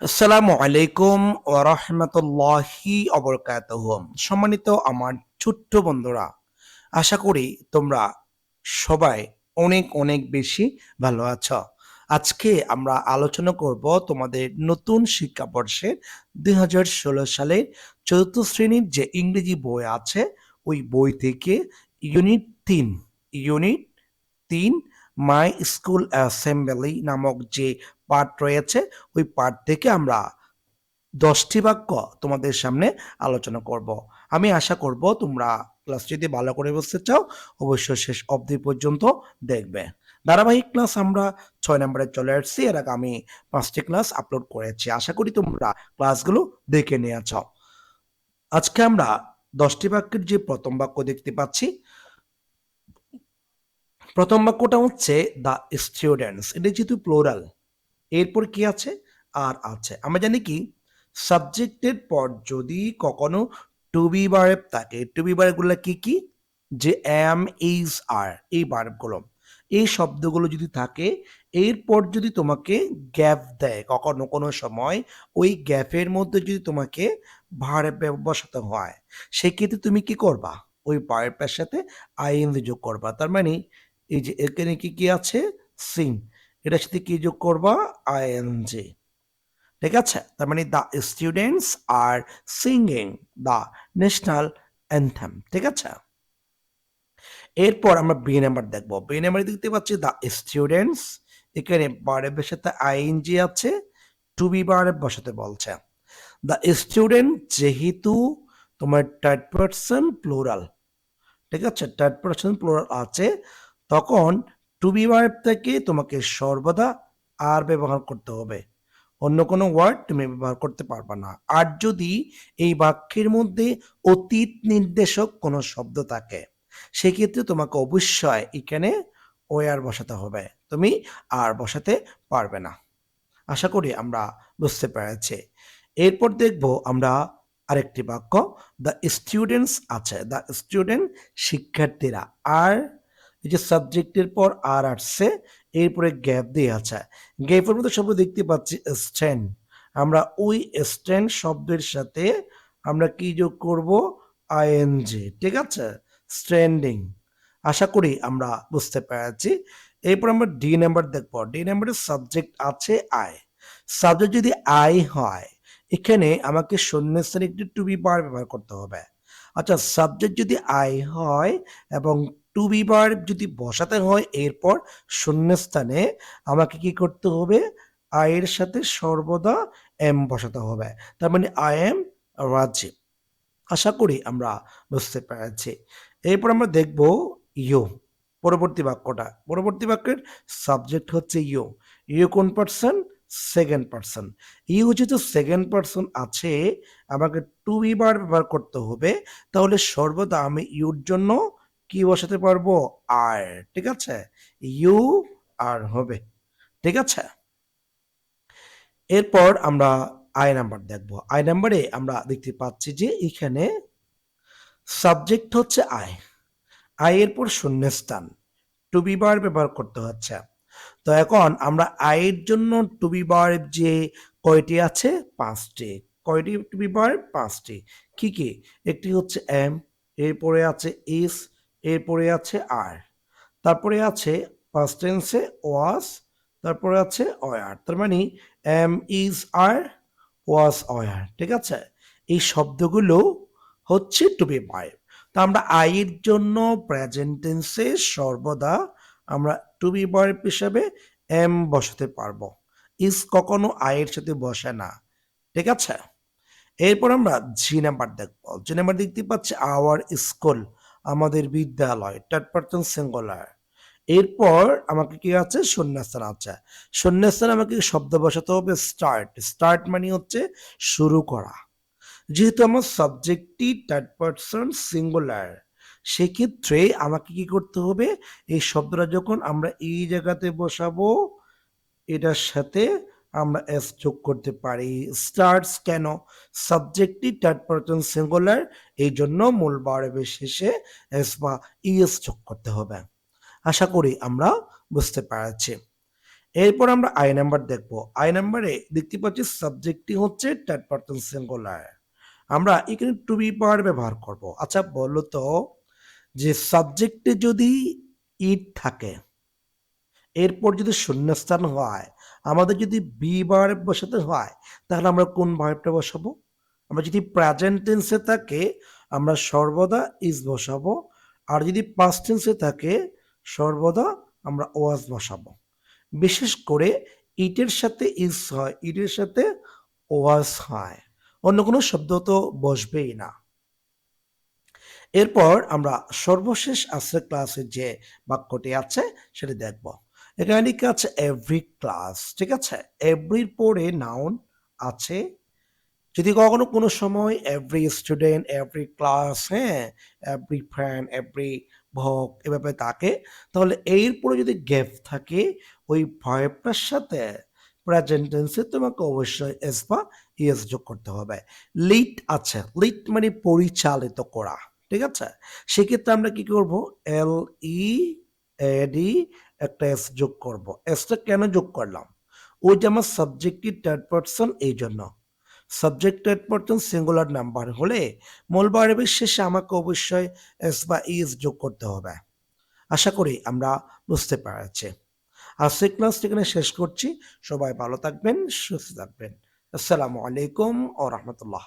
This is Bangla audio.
আসসালামু আলাইকুম ওয়া রাহমাতুল্লাহি ওয়া বারাকাতুহু। সম্মানিত আমার ছোট্ট বন্ধুরা, আশা করি তোমরা সবাই অনেক অনেক বেশি ভালো আছো। আজকে আমরা আলোচনা করব তোমাদের নতুন শিক্ষাবর্ষের ২০১৬ সালের ৪র্থ শ্রেণীর যে ইংরেজি বই আছে, ওই বই থেকে unit ৩ unit ৩ my school assembly নামক যে পাঠ রয়েছে, ওই পাঠ থেকে আমরা ১০টি বাক্য তোমাদের সামনে আলোচনা করব। আমি আশা করব তোমরা ক্লাস যদি ভালো করে বুঝতে চাও, অবশ্যই শেষ অবধি পর্যন্ত দেখবে। ধারাবাহিক ক্লাস আমরা ৬ নম্বরে চলে আসছি। এর আগে আমি ৫টি ক্লাস আপলোড করেছি। আশা করি তোমরা ক্লাসগুলো দেখে নিয়েছ। আজকে আমরা ১০টি বাক্যের যে প্রথম বাক্য দেখতে পাচ্ছি, প্রথম বাক্যটা হচ্ছে দ্য স্টুডেন্টস। এটা যেহেতু প্লোরাল, এরপর কি আছে? আর আছে। আমরা জানি কি, সাবজেক্টের পর যদি কখনো টু বি ভার্ব থাকে, টু বি ভার্বগুলো কি কি? যে অ্যাম, ইজ, আর, এই ভার্বগুলো, এই শব্দগুলো যদি থাকে, এরপর যদি তোমাকে গ্যাপ দেয় কখনো কোনো সময়, ওই গ্যাপের মধ্যে যদি তোমাকে ভার্ব বসাতে হয়, সেক্ষেত্রে তুমি কি করবা? ওই ভার্বের সাথে আইএনজি যোগ করবা। তার মানে এই যে এখানে কি কি আছে? সিং, এটার সাথে কি যোগ করবা? আইএনজি। ঠিক আছে? তার মানে the students are singing the national anthem. ঠিক আছে? এরপর আমরা বি নাম্বার দেখবো। বি নাম্বারে দেখতে পাচ্ছি দ্য স্টুডেন্টস, এখানে ভার্বের সাথে আইএনজি আছে, টু বি ভার্ব বসাতে বলছে। দ্য স্টুডেন্ট যেহেতু তোমার থার্ড পারসন প্লুরাল, ঠিক আছে, থার্ড পারসন প্লুরাল আছে, তখন টু বি ভার্ব থেকে তোমাকে সর্বদা আর ব্যবহার করতে হবে। অন্য কোনো ওয়ার্ড তুমি ব্যবহার করতে পারবা না। আর যদি এই বাক্যের মধ্যে অতীত নির্দেশক কোনো শব্দ থাকে, সেক্ষেত্রে তোমাকে অবশ্যই এখানে ওয়ার বসাতে হবে। তুমি আর বসাতে পারবে না। আশা করি আমরা বুঝতে পেরেছি। এরপর দেখব আমরা আরেকটি বাক্য, দ্য স্টুডেন্টস আছে, দ্য স্টুডেন্ট শিক্ষার্থীরা, আর এই যে সাবজেক্টের পর আর আসছে, এরপরে গ্যাপ দিয়ে আছে। গ্যাপের মধ্যে শব্দ দেখতে পাচ্ছি স্ট্যান্ড, আমরা ওই স্ট্যান্ড শব্দের সাথে আমরা কি যোগ করব? আইএনজি। ঠিক আছে? স্ট্যান্ডিং। আশা করি আমরা বুঝতে পেরেছি। এরপর আমরা ডি নাম্বার দেখব। ডি নাম্বারের সাবজেক্ট আছে আই। সাবজেক্ট যদি আই হয়, এখানে আমাকে শূন্যস্থানে একটি টু বি বার ব্যবহার করতে হবে। আচ্ছা, সাবজেক্ট যদি আই হয় এবং টু বি বার যদি বসাতে হয়, এরপর শূন্যস্থানে আমাকে কি করতে হবে? আই এর সাথে সর্বদা এম বসাতে হবে। তার মানে আই এম রাজীব। আশা করি আমরা বুঝতে পেরেছি। এরপর আমরা দেখব ইউ, পরবর্তী বাক্যটা। পরবর্তী বাক্যের সাবজেক্ট হচ্ছে ইউ। ইউ কোন পার্সন? Second person. ইউ যেহেতু সেকেন্ড পার্সন আছে, আমাকে টু বি বার ব্যবহার করতে হবে। তাহলে সর্বদা আমি ইউর জন্য কি বসাতে পারবো? আর। ঠিক আছে? ইউ আর হবে। ঠিক আছে? এরপর আমরা আই নাম্বার দেখব। আই নাম্বারে আমরা দেখতে পাচ্ছি যে এখানে সাবজেক্ট হচ্ছে আই, আই এর পর শূন্যস্থান, টু বি বার ব্যবহার করতে হচ্ছে। তো এখন আমরা আয়ের জন্য টু বি বার যে কয়টি আছে? 5টি। কয়টি টু বি বার? 5টি। কি কি? একটি হচ্ছে এম, এরপরে আছে ইস, এরপরে আছে আর, তারপরে আছে পাস্ট টেন্সে ওয়াজ, তারপরে আছে ওয়ার। তার মানে am, is, are, was, were. ঠিক আছে? এই শব্দগুলো হচ্ছে টু বি ভার্ব। তো আমরা আই এর জন্য প্রেজেন্ট টেন্সে সর্বদা আমরা টু বি ভার্ব হিসাবে এম বসাতে পারবো। ইজ কখনো আই এর সাথে বসে না। ঠিক আছে? এরপর আমরা জি নাম্বার দেখবো। জি নাম্বার দেখতে পাচ্ছি আওয়ার স্কুল, আমাদের বিদ্যালয়, থার্ড পারসন সিঙ্গুলার। এরপর আমাকে কি আছে? শূন্যস্থান আছে। শূন্যস্থানে আমাকে শব্দ বসাতে হবে স্টার্ট। স্টার্ট মানে হচ্ছে শুরু করা। যেহেতু আমার সাবজেক্টটি থার্ড পারসন সিঙ্গুলার, সেক্ষেত্রে আমাকে কি করতে হবে? এই শব্দটা যখন আমরা এই জায়গাতে বসাবো, এটার সাথে আমরা এস যোগ করতে পারি। স্টার্টস কেন? সাবজেক্টটি থার্ড পারসন সিঙ্গুলার, এই জন্য মূল ভার্বের শেষে এস বা ইএস যোগ করতে হবে। আশা করি আমরা বুঝতে পেরেছি। এরপর আমরা আই নাম্বার দেখব। আই নাম্বারে দেখতে পাচ্ছি সাবজেক্টটি হচ্ছে থার্ড পারসন সিঙ্গুলার। আমরা এখানে টু বি পাওয়ার ব্যবহার করব। আচ্ছা বলো তো যে সাবজেক্টে যদি ইট থাকে এরপর যদি শূন্যস্থান হয়, আমাদের যদি বি ভার্ব বসাতে হয় তাহলে আমরা কোন ভার্বটা বসাবো? আমরা যদি প্রেজেন্ট টেন্সে থাকে আমরা সর্বদা ইজ বসাবো, আর যদি পাস্ট টেন্সে থাকে সর্বদা আমরা ওয়াজ বসাবো। বিশেষ করে ইটের সাথে ইজ হয়, ইটের সাথে ওয়াজ হয়, অন্য কোনো শব্দ তো বসবেই না। এরপর আমরা সর্বশেষ আজকের ক্লাসের যে বাক্যটি আছে সেটি দেখব। এখানে লেখা আছে এভরি ক্লাস, ঠিক আছে? এভরির পরে নাউন আছে। যদি কখনো কোনো সময় এভরি স্টুডেন্ট, এভরি ক্লাস, হ্যাঁ, এভরি ফ্রেন্ড, এভরি ভক এভাবে থাকে, তাহলে এর পরে যদি গ্যাপ থাকে ওই ভার্বটার সাথে প্রেজেন্ট টেন্সে তোমাকে অবশ্যই এস বা ইএস যোগ করতে হবে। লিড আছে, লিড মানে পরিচালিত করা, ঠিক আছে? সেক্ষেত্রে আমরা কি করব? এল ই এডি একটা এস যোগ করব। এসটা কেন যোগ করলাম? ওইটা আমার সাবজেক্টিভ থার্ড পারসন, এই জন্য। Subject third person singular number হলে মূল ভার্বের শেষে আমাকে অবশ্যই এস বা ইজ যোগ করতে হবে। আশা করি আমরা বুঝতে পেরেছি। আজকের ক্লাসটি এখানে শেষ করছি। সবাই ভালো থাকবেন, সুস্থ থাকবেন। আসসালামু আলাইকুম ওয়া রাহমাতুল্লাহ।